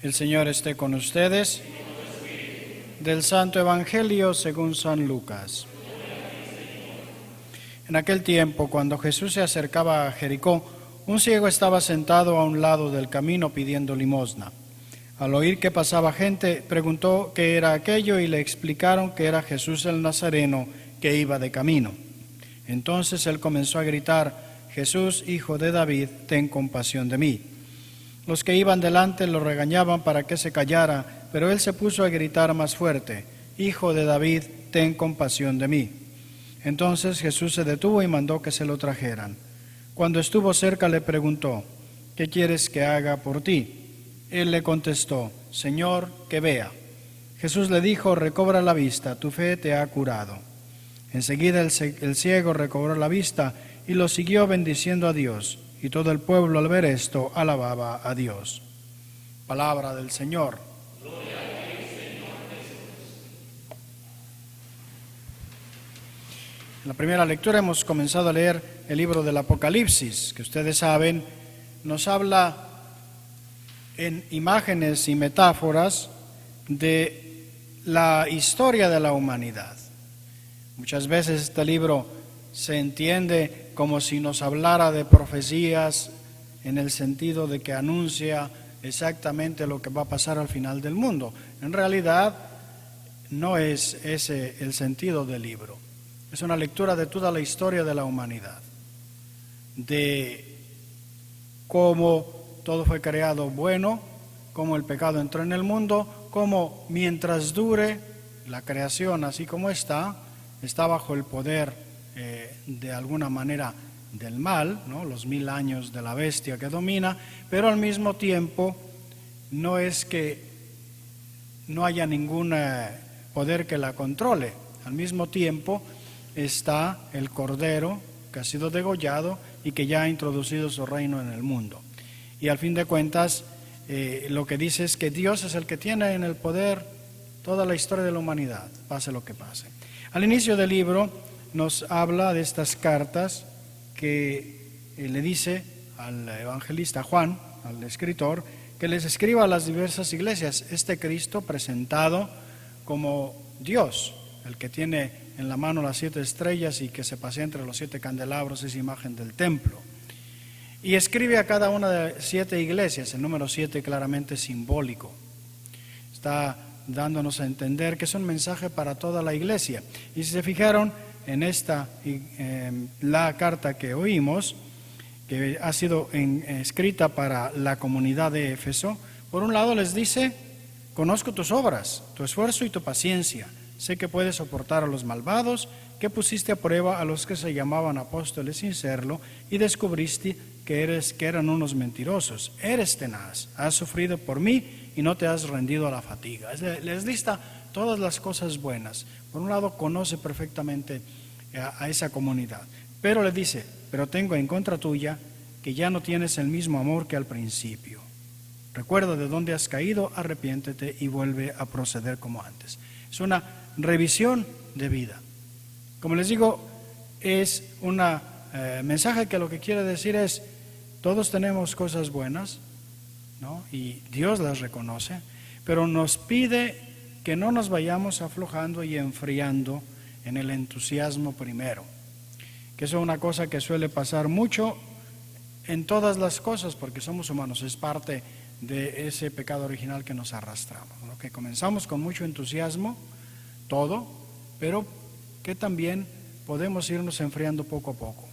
El Señor esté con ustedes. Del Santo Evangelio según San Lucas. En aquel tiempo, cuando Jesús se acercaba a Jericó, un ciego estaba sentado a un lado del camino pidiendo limosna. Al oír que pasaba gente, preguntó qué era aquello y le explicaron que era Jesús el Nazareno que iba de camino. Entonces él comenzó a gritar: Jesús, hijo de David, ten compasión de mí. Los que iban delante lo regañaban para que se callara, pero él se puso a gritar más fuerte: Hijo de David, ten compasión de mí. Entonces Jesús se detuvo y mandó que se lo trajeran. Cuando estuvo cerca le preguntó: ¿Qué quieres que haga por ti? Él le contestó: Señor, que vea. Jesús le dijo: recobra la vista, tu fe te ha curado. Enseguida el ciego recobró la vista y lo siguió bendiciendo a Dios. Y todo el pueblo al ver esto alababa a Dios. Palabra del Señor. Gloria a ti, Señor Jesús. En la primera lectura hemos comenzado a leer el libro del Apocalipsis, que ustedes saben, nos habla en imágenes y metáforas de la historia de la humanidad. Muchas veces este libro se entiende como si nos hablara de profecías en el sentido de que anuncia exactamente lo que va a pasar al final del mundo. En realidad no es ese el sentido del libro. Es una lectura de toda la historia de la humanidad, de cómo todo fue creado bueno, cómo el pecado entró en el mundo, cómo mientras dure la creación así como está bajo el poder de alguna manera del mal, ¿no? Los 1000 años de la bestia que domina, pero al mismo tiempo no es que no haya ningún poder que la controle. Al mismo tiempo está el Cordero que ha sido degollado y que ya ha introducido su reino en el mundo. Y al fin de cuentas lo que dice es que Dios es el que tiene en el poder toda la historia de la humanidad, pase lo que pase. Al inicio del libro nos habla de estas cartas que le dice al evangelista Juan, al escritor, que les escriba a las diversas iglesias. Este Cristo presentado como Dios, el que tiene en la mano las 7 estrellas y que se pasea entre los 7 candelabros, es imagen del templo. Y escribe a cada una de 7 iglesias, el número 7 claramente simbólico. Está dándonos a entender que es un mensaje para toda la iglesia. Y si se fijaron en esta, la carta que oímos, que ha sido escrita para la comunidad de Éfeso, por un lado les dice: conozco tus obras, tu esfuerzo y tu paciencia. Sé que puedes soportar a los malvados, que pusiste a prueba a los que se llamaban apóstoles sin serlo, y descubriste que eran unos mentirosos. Eres tenaz, has sufrido por mí y no te has rendido a la fatiga. Les lista todas las cosas buenas. Por un lado, conoce perfectamente a esa comunidad, pero le dice: pero tengo en contra tuya que ya no tienes el mismo amor que al principio. Recuerda de dónde has caído, arrepiéntete y vuelve a proceder como antes. Es una revisión de vida. Como les digo, es un mensaje que lo que quiere decir es: todos tenemos cosas buenas, ¿no? Y Dios las reconoce, pero nos pide que no nos vayamos aflojando y enfriando en el entusiasmo primero, que eso es una cosa que suele pasar mucho en todas las cosas, porque somos humanos, es parte de ese pecado original que nos arrastramos, ¿no? Que comenzamos con mucho entusiasmo, todo, pero que también podemos irnos enfriando poco a poco.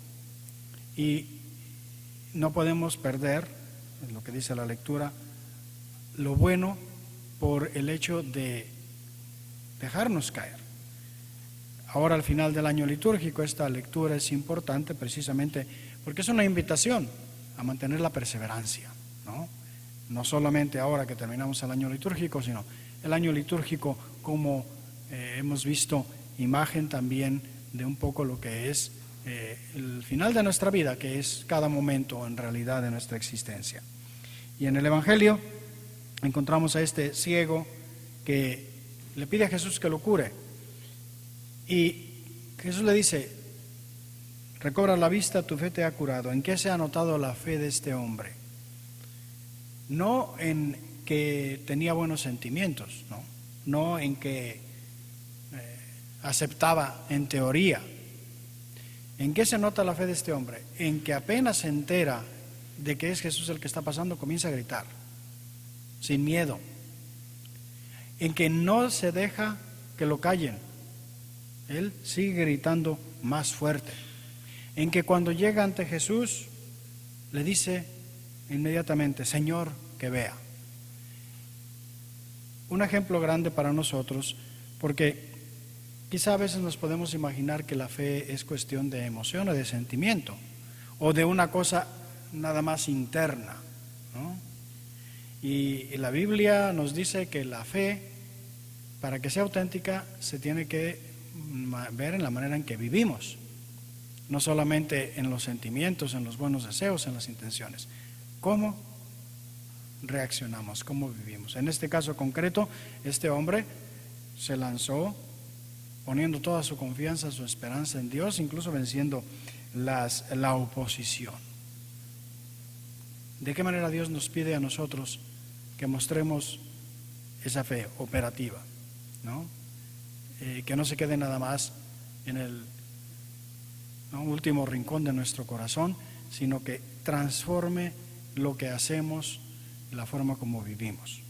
Y no podemos perder, es lo que dice la lectura, lo bueno por el hecho de dejarnos caer. Ahora al final del año litúrgico esta lectura es importante precisamente porque es una invitación a mantener la perseverancia, ¿no? No solamente ahora que terminamos el año litúrgico, sino el año litúrgico como hemos visto imagen también de un poco lo que es el final de nuestra vida, que es cada momento en realidad de nuestra existencia. Y en el Evangelio encontramos a este ciego que le pide a Jesús que lo cure. Y Jesús le dice: recobra la vista, tu fe te ha curado. ¿En qué se ha notado la fe de este hombre? No en que tenía buenos sentimientos, no en que aceptaba en teoría. ¿En qué se nota la fe de este hombre? En que apenas se entera de que es Jesús el que está pasando, comienza a gritar, sin miedo. En que no se deja que lo callen, él sigue gritando más fuerte. En que cuando llega ante Jesús, le dice inmediatamente: Señor, que vea. Un ejemplo grande para nosotros, porque quizá a veces nos podemos imaginar que la fe es cuestión de emoción o de sentimiento, o de una cosa nada más interna, ¿no? Y la Biblia nos dice que la fe, para que sea auténtica, se tiene que ver en la manera en que vivimos, no solamente en los sentimientos, en los buenos deseos, en las intenciones. ¿Cómo reaccionamos? ¿Cómo vivimos? En este caso concreto, este hombre se lanzó poniendo toda su confianza, su esperanza en Dios, incluso venciendo la oposición. ¿De qué manera Dios nos pide a nosotros que mostremos esa fe operativa, ¿no? Que no se quede nada más en el último rincón de nuestro corazón, sino que transforme lo que hacemos, la forma como vivimos.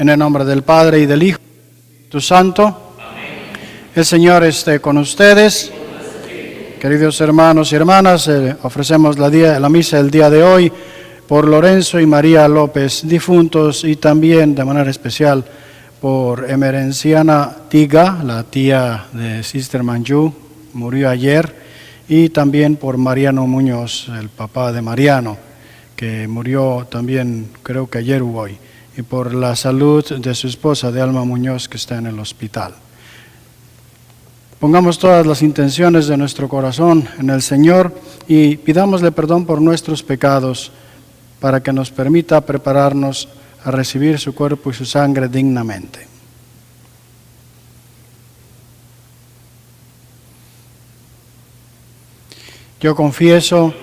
En el nombre del Padre, y del Hijo, y del Espíritu Santo. Amén. El Señor esté con ustedes. Queridos hermanos y hermanas, ofrecemos la misa del día de hoy por Lorenzo y María López, difuntos, y también de manera especial por Emerenciana Tiga, la tía de Sister Manju, murió ayer, y también por Mariano Muñoz, el papá de Mariano, que murió también creo que ayer o hoy, y por la salud de su esposa, de Alma Muñoz, que está en el hospital. Pongamos todas las intenciones de nuestro corazón en el Señor y pidámosle perdón por nuestros pecados para que nos permita prepararnos a recibir su cuerpo y su sangre dignamente. Yo confieso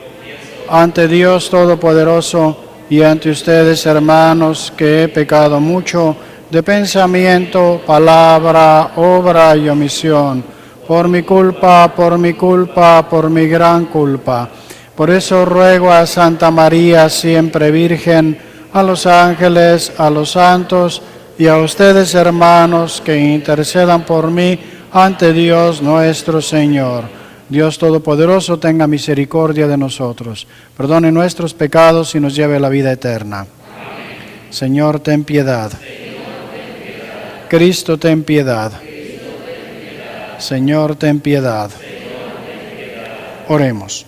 ante Dios Todopoderoso y ante ustedes, hermanos, que he pecado mucho de pensamiento, palabra, obra y omisión, por mi culpa, por mi gran culpa. Por eso ruego a Santa María, siempre Virgen, a los ángeles, a los santos y a ustedes, hermanos, que intercedan por mí ante Dios nuestro Señor. Dios Todopoderoso tenga misericordia de nosotros, perdone nuestros pecados y nos lleve a la vida eterna. Amén. Señor, ten piedad. Señor, ten piedad. Cristo, ten piedad. Cristo, ten piedad. Señor, ten piedad. Señor, ten piedad. Oremos.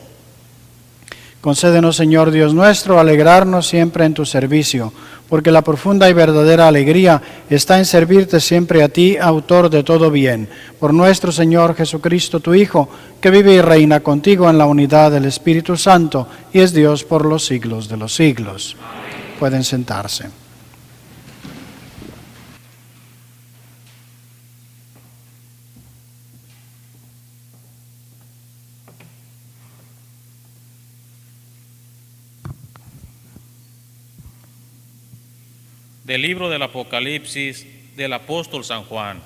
Concédenos, Señor Dios nuestro, alegrarnos siempre en tu servicio, porque la profunda y verdadera alegría está en servirte siempre a ti, autor de todo bien, por nuestro Señor Jesucristo, tu Hijo, que vive y reina contigo en la unidad del Espíritu Santo, y es Dios por los siglos de los siglos. Amén. Pueden sentarse. Del libro del Apocalipsis del apóstol San Juan.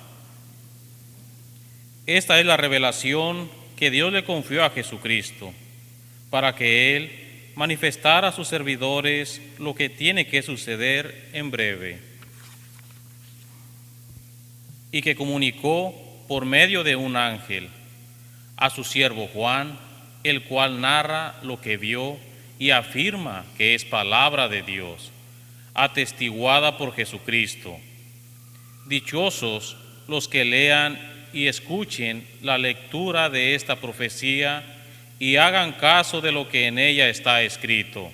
Esta es la revelación que Dios le confió a Jesucristo, para que Él manifestara a sus servidores lo que tiene que suceder en breve, y que comunicó por medio de un ángel a su siervo Juan, el cual narra lo que vio y afirma que es palabra de Dios, atestiguada por Jesucristo. Dichosos los que lean y escuchen la lectura de esta profecía y hagan caso de lo que en ella está escrito,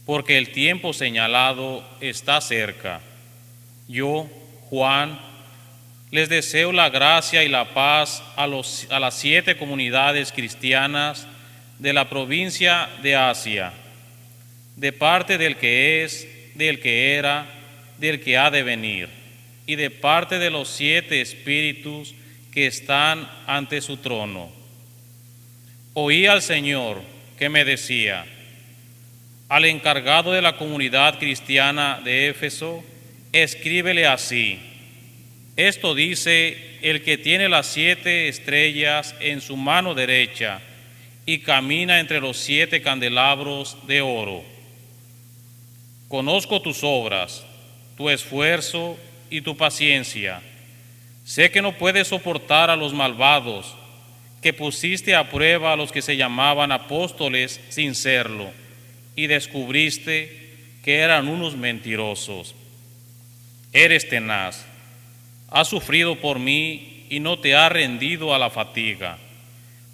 porque el tiempo señalado está cerca. Yo, Juan, les deseo la gracia y la paz a las 7 comunidades cristianas de la provincia de Asia, de parte del que es, del que era, del que ha de venir, y de parte de los 7 espíritus que están ante su trono. Oí al Señor que me decía: al encargado de la comunidad cristiana de Éfeso, escríbele así: esto dice el que tiene las 7 estrellas en su mano derecha y camina entre los 7 candelabros de oro. Conozco tus obras, tu esfuerzo y tu paciencia. Sé que no puedes soportar a los malvados, que pusiste a prueba a los que se llamaban apóstoles sin serlo, y descubriste que eran unos mentirosos. Eres tenaz, has sufrido por mí y no te has rendido a la fatiga,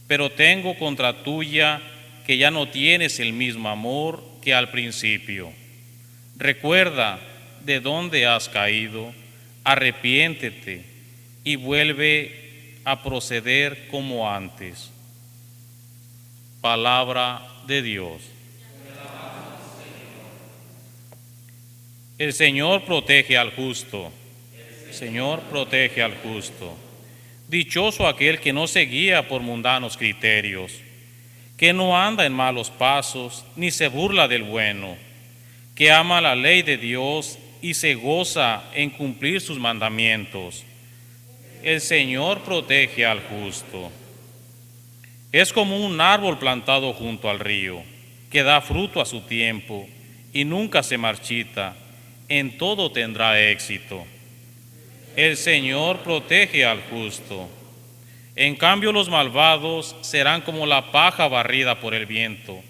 pero tengo contra tuya que ya no tienes el mismo amor que al principio. Recuerda de dónde has caído, arrepiéntete y vuelve a proceder como antes. Palabra de Dios. El Señor protege al justo. El Señor protege al justo. Dichoso aquel que no se guía por mundanos criterios, que no anda en malos pasos, ni se burla del bueno, que ama la ley de Dios y se goza en cumplir sus mandamientos. El Señor protege al justo. Es como un árbol plantado junto al río, que da fruto a su tiempo y nunca se marchita, en todo tendrá éxito. El Señor protege al justo. En cambio, los malvados serán como la paja barrida por el viento,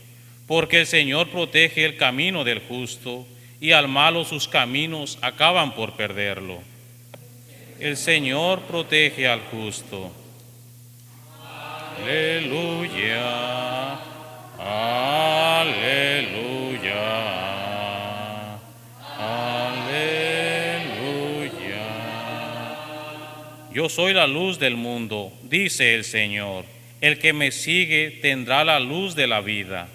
porque el Señor protege el camino del justo, y al malo sus caminos acaban por perderlo. El Señor protege al justo. Aleluya, aleluya, aleluya. Yo soy la luz del mundo, dice el Señor. El que me sigue tendrá la luz de la vida.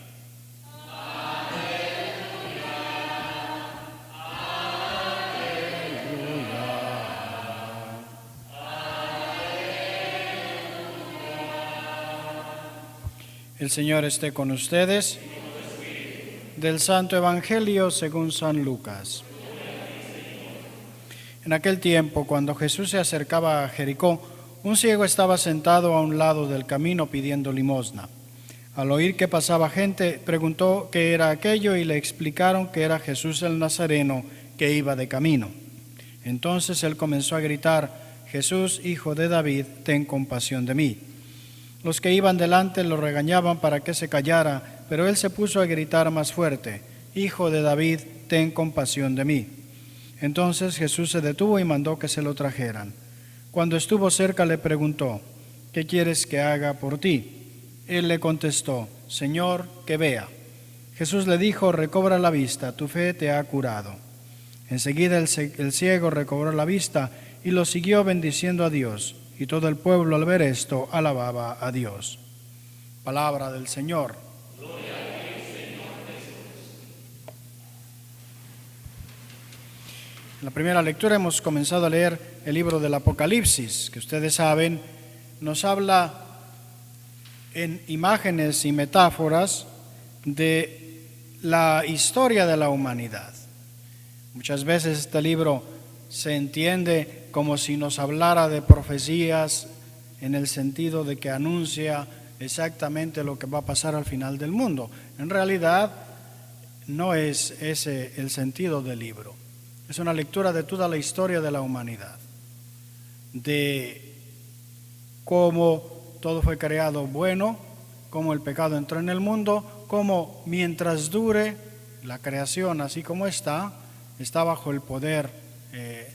El Señor esté con ustedes. Del Santo Evangelio según San Lucas. En aquel tiempo, cuando Jesús se acercaba a Jericó, un ciego estaba sentado a un lado del camino pidiendo limosna. Al oír que pasaba gente, preguntó qué era aquello y le explicaron que era Jesús el Nazareno que iba de camino. Entonces él comenzó a gritar: Jesús, hijo de David, ten compasión de mí. Los que iban delante lo regañaban para que se callara, pero él se puso a gritar más fuerte: Hijo de David, ten compasión de mí. Entonces Jesús se detuvo y mandó que se lo trajeran. Cuando estuvo cerca le preguntó: ¿Qué quieres que haga por ti? Él le contestó: Señor, que vea. Jesús le dijo: recobra la vista, tu fe te ha curado. Enseguida el ciego recobró la vista y lo siguió bendiciendo a Dios. Y todo el pueblo al ver esto alababa a Dios. Palabra del Señor. Gloria a ti, Señor Jesús. En la primera lectura hemos comenzado a leer el libro del Apocalipsis, que ustedes saben, nos habla en imágenes y metáforas de la historia de la humanidad. Muchas veces este libro se entiende como si nos hablara de profecías en el sentido de que anuncia exactamente lo que va a pasar al final del mundo. En realidad no es ese el sentido del libro. Es una lectura de toda la historia de la humanidad, de cómo todo fue creado bueno, cómo el pecado entró en el mundo, cómo mientras dure la creación así como está bajo el poder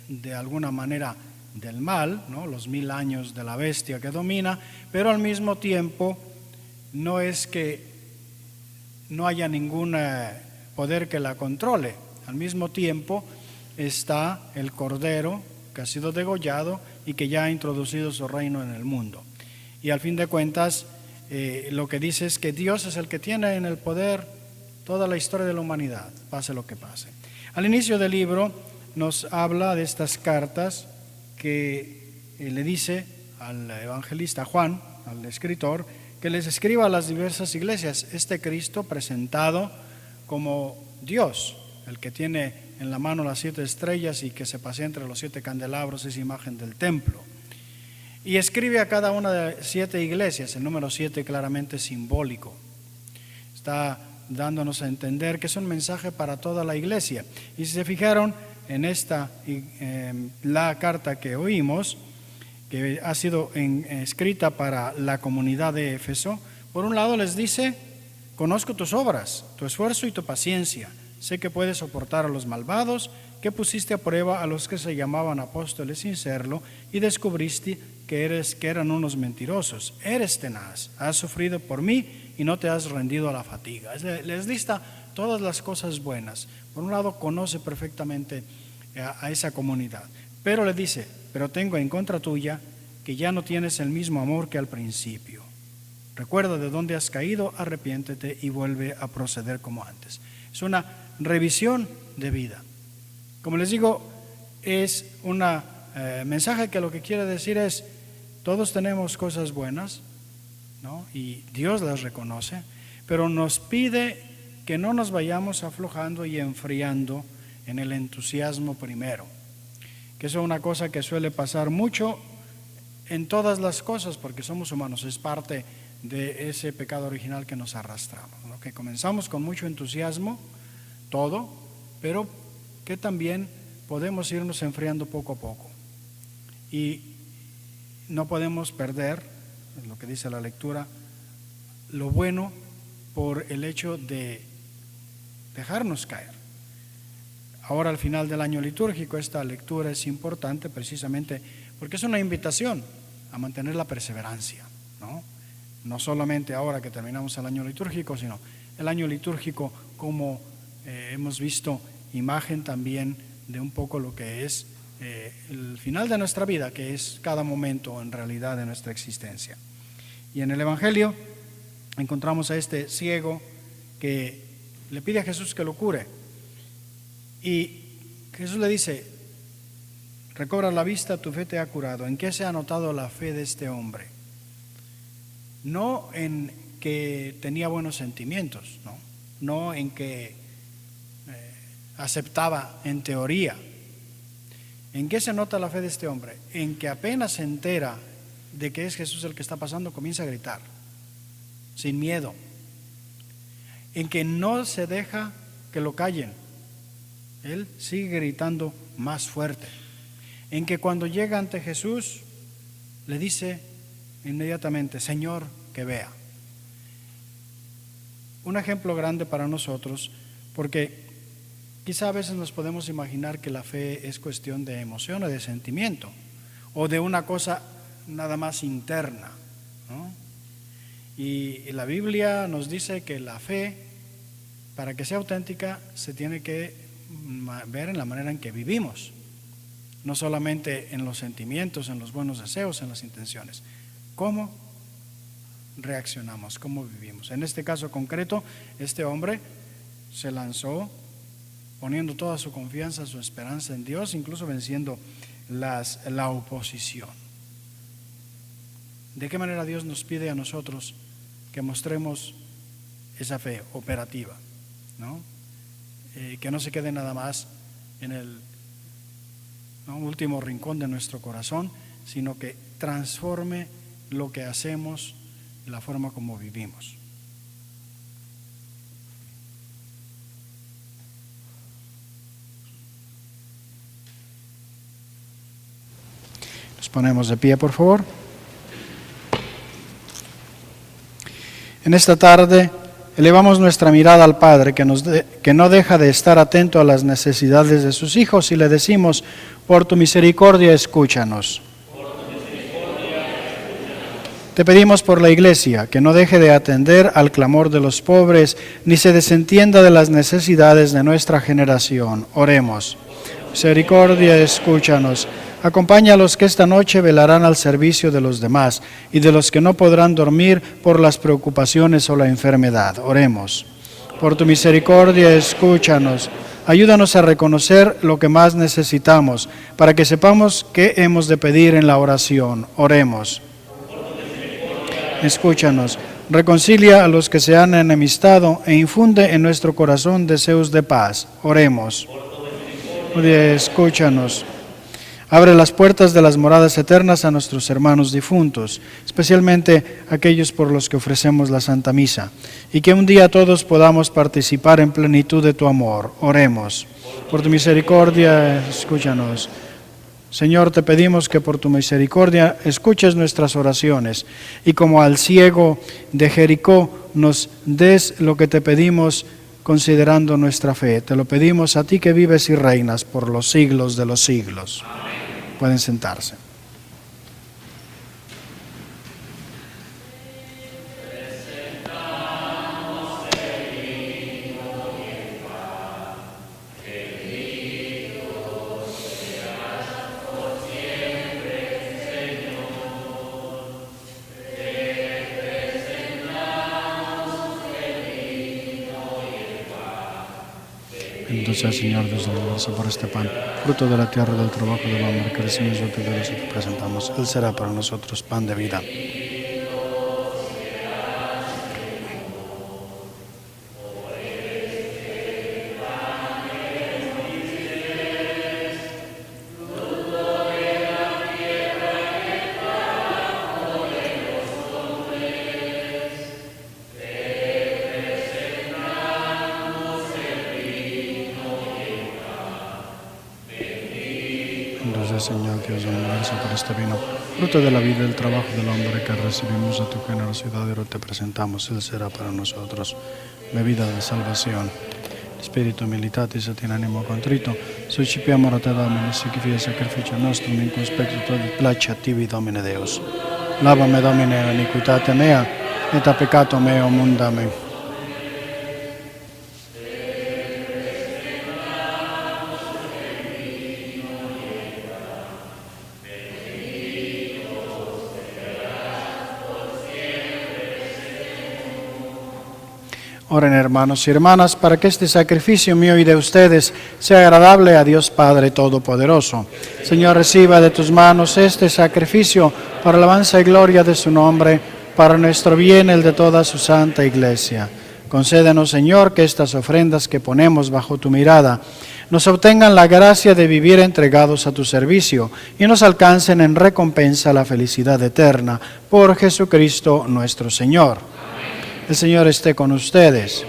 de alguna manera del mal, ¿no? Los 1000 años de la bestia que domina, pero al mismo tiempo no es que no haya ningún poder que la controle. Al mismo tiempo está el Cordero que ha sido degollado y que ya ha introducido su reino en el mundo. Y al fin de cuentas, lo que dice es que Dios es el que tiene en el poder toda la historia de la humanidad, pase lo que pase. Al inicio del libro nos habla de estas cartas que le dice al evangelista Juan, al escritor, que les escriba a las diversas iglesias. Este Cristo presentado como Dios, el que tiene en la mano las 7 estrellas y que se pasea entre los 7 candelabros, es imagen del templo. Y escribe a cada una de 7 iglesias, el número 7 claramente simbólico. Está dándonos a entender que es un mensaje para toda la iglesia. Y si se fijaron en esta, la carta que oímos, que ha sido escrita para la comunidad de Éfeso, por un lado les dice: conozco tus obras, tu esfuerzo y tu paciencia. Sé que puedes soportar a los malvados, que pusiste a prueba a los que se llamaban apóstoles sin serlo, y descubriste que eran unos mentirosos. Eres tenaz, has sufrido por mí y no te has rendido a la fatiga. Les lista todas las cosas buenas. Por un lado, conoce perfectamente a esa comunidad, pero le dice: pero tengo en contra tuya que ya no tienes el mismo amor que al principio. Recuerda de dónde has caído, arrepiéntete y vuelve a proceder como antes. Es una revisión de vida. Como les digo, es un mensaje que lo que quiere decir es: todos tenemos cosas buenas, ¿no? Y Dios las reconoce, pero nos pide que no nos vayamos aflojando y enfriando en el entusiasmo primero, que eso es una cosa que suele pasar mucho en todas las cosas, porque somos humanos, es parte de ese pecado original que nos arrastramos, ¿no? Que comenzamos con mucho entusiasmo, todo, pero que también podemos irnos enfriando poco a poco. Y no podemos perder, es lo que dice la lectura, lo bueno por el hecho de dejarnos caer. Ahora al final del año litúrgico esta lectura es importante precisamente porque es una invitación a mantener la perseverancia, ¿no? No solamente ahora que terminamos el año litúrgico, sino el año litúrgico como hemos visto imagen también de un poco lo que es el final de nuestra vida, que es cada momento en realidad de nuestra existencia. Y en el Evangelio encontramos a este ciego que le pide a Jesús que lo cure. Y Jesús le dice: recobra la vista, tu fe te ha curado. ¿En qué se ha notado la fe de este hombre? No en que tenía buenos sentimientos, no en que aceptaba en teoría. ¿En qué se nota la fe de este hombre? En que apenas se entera de que es Jesús el que está pasando, comienza a gritar, sin miedo. En que no se deja que lo callen, él sigue gritando más fuerte. En que cuando llega ante Jesús, le dice inmediatamente: Señor, que vea. Un ejemplo grande para nosotros, porque quizá a veces nos podemos imaginar que la fe es cuestión de emoción o de sentimiento, o de una cosa nada más interna, ¿no? Y la Biblia nos dice que la fe, para que sea auténtica, se tiene que ver en la manera en que vivimos, no solamente en los sentimientos, en los buenos deseos, en las intenciones. ¿Cómo reaccionamos? ¿Cómo vivimos? En este caso concreto, este hombre se lanzó poniendo toda su confianza, su esperanza en Dios, incluso venciendo la oposición. ¿De qué manera Dios nos pide a nosotros que mostremos esa fe operativa, ¿no? Que no se quede nada más en el último rincón de nuestro corazón, sino que transforme lo que hacemos, la forma como vivimos. Nos ponemos de pie, por favor. En esta tarde elevamos nuestra mirada al Padre, que no deja de estar atento a las necesidades de sus hijos, y le decimos: por tu misericordia, escúchanos. Te pedimos por la Iglesia, que no deje de atender al clamor de los pobres, ni se desentienda de las necesidades de nuestra generación. Oremos. Misericordia, escúchanos. Acompaña a los que esta noche velarán al servicio de los demás y de los que no podrán dormir por las preocupaciones o la enfermedad. Oremos. Por tu misericordia, escúchanos. Ayúdanos a reconocer lo que más necesitamos, para que sepamos qué hemos de pedir en la oración. Oremos. Escúchanos. Reconcilia a los que se han enemistado e infunde en nuestro corazón deseos de paz. Oremos. Escúchanos. Abre las puertas de las moradas eternas a nuestros hermanos difuntos, especialmente aquellos por los que ofrecemos la Santa Misa, y que un día todos podamos participar en plenitud de tu amor. Oremos. Por tu misericordia, escúchanos. Señor, te pedimos que por tu misericordia escuches nuestras oraciones, y como al ciego de Jericó nos des lo que te pedimos considerando nuestra fe. Te lo pedimos a ti, que vives y reinas por los siglos de los siglos. Amén. Pueden sentarse. Bendito sea, Señor Dios del universo, por este pan, fruto de la tierra, del trabajo del hombre, que recibimos de tu iglesia y te presentamos. Él será para nosotros pan de vida. Señor Dios del universo, por este vino, fruto de la vida y del trabajo del hombre que recibimos de tu generosidad y ahora te presentamos. Él será para nosotros bebida de salvación. Spiritu militatis et in animo contrito, suscipiamur a te Domine, sic fie sacrificio nostrum in conspectu et placet tibi Domine Deus. Lavame Domine iniquitate mea, et a peccato meo mundame. Oren, hermanos y hermanas, para que este sacrificio mío y de ustedes sea agradable a Dios Padre Todopoderoso. Señor, reciba de tus manos este sacrificio para alabanza y gloria de su nombre, para nuestro bien y el de toda su santa Iglesia. Concédenos, Señor, que estas ofrendas que ponemos bajo tu mirada nos obtengan la gracia de vivir entregados a tu servicio y nos alcancen en recompensa la felicidad eterna. Por Jesucristo nuestro Señor. El Señor esté con ustedes.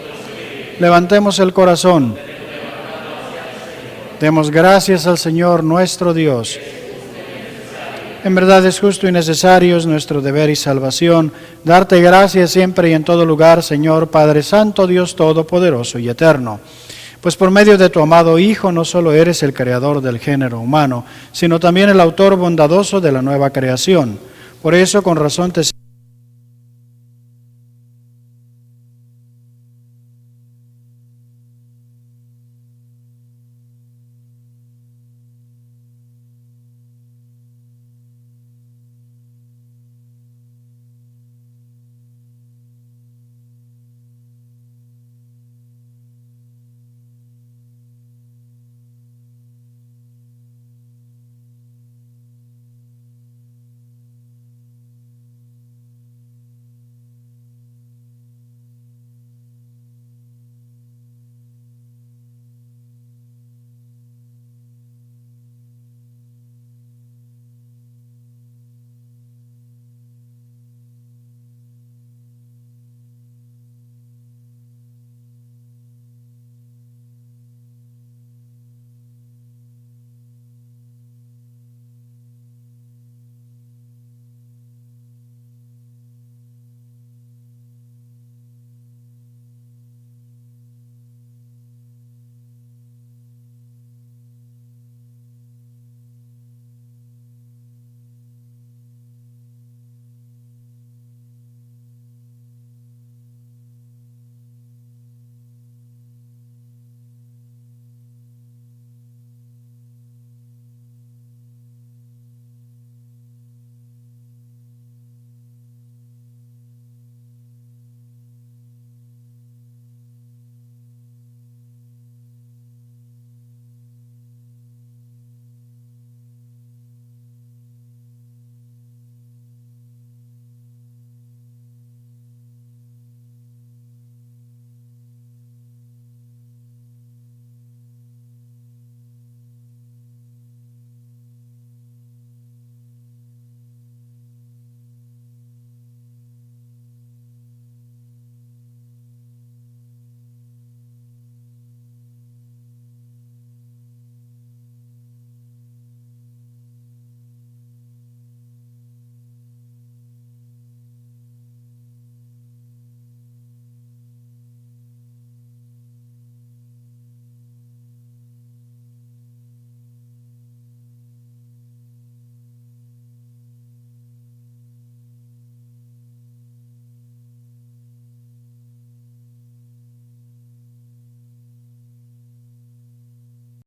Levantemos el corazón. Demos gracias al Señor nuestro Dios. En verdad es justo y necesario, es nuestro deber y salvación, darte gracias siempre y en todo lugar, Señor Padre Santo, Dios Todopoderoso y Eterno. Pues por medio de tu amado Hijo no solo eres el creador del género humano, sino también el autor bondadoso de la nueva creación. Por eso con razón te